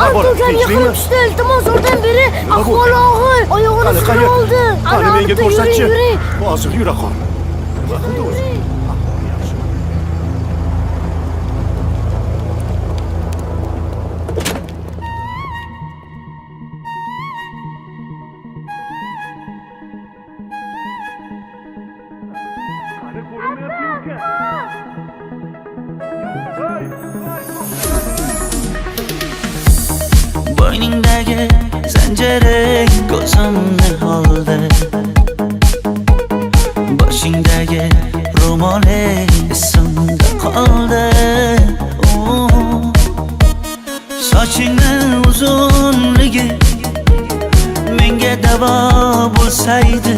Abdukam yiqilib tushdi. Iltimos yordam bering. Ahvoli og'ir. Oyog'ini sinib oldi. Qani menga ko'rsatchi. Yuring. Hozir yura qol. Nima qildi o'zi? Boyningdagi zanjiring ko'zimni oldi, boshingdagi ro'moling esimda qoldi. Sochingni uzunligi menga davo bo'lsaydi,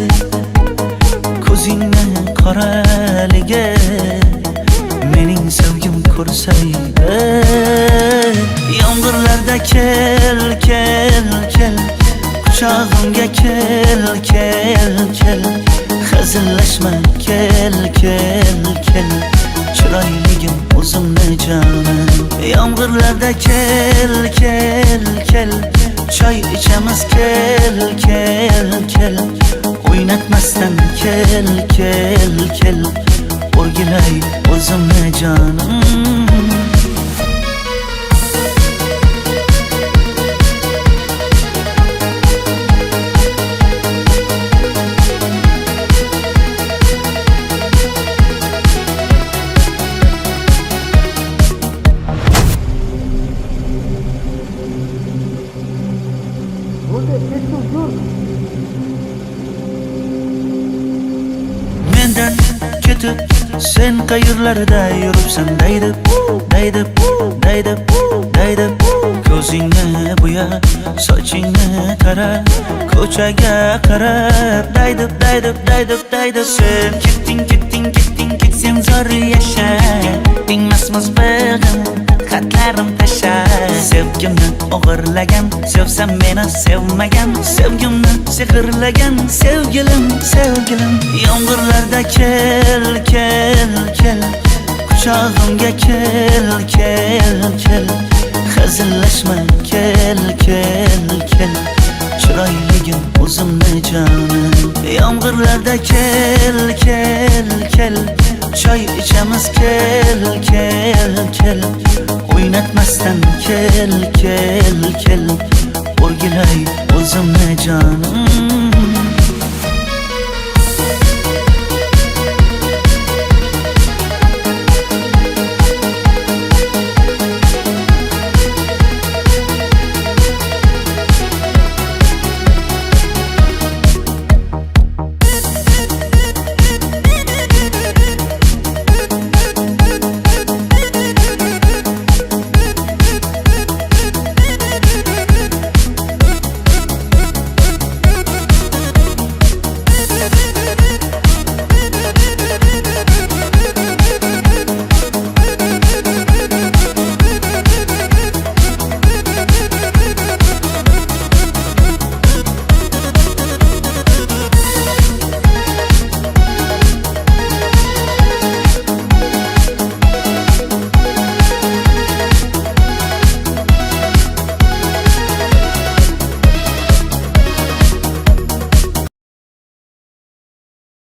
ko'zingni qoraligi mening sevgim ko'rsaydi. Yomg'irlarda kel, kel, kel, quchog'imga kel, kel, kel, hazillashma kel, kel, kel, chiroyligim o'zimni jonim. Yomg'irlarda kel, kel, kel, choy ichamiz kel, kel, kel, o'ynatmasdan kel, kel, kel, o'rgilay o'zimni jonim. Mendan ketib sen qayerlarda yuribsan daydib, daydib, daydib, daydib, ko'zingni bo'yab, sochingni tarab, ko'chaga qarab daydib, daydib, daydib, daydib. Sen ketding, ketding, ketding, ketsang zor yasha, tingmasmiz beg'im, xatlarim tasha. Sevgimni o'g'irlagan, sevsam meni sevmagan, sevgimni sehrlagan sevgilim, sevgilim. Yomg'irlarda kel, kel, kel, quchog'imga kel, kel, kel, hazillashma kel, kel, kel, chiroyligim o'zimni jonim. Yomg'irlarda kel, kel, kel, choy ichamiz kel, kel, kel, o'ynatmasdan kel, kel, kel, o'rgilay o'zimni jonim.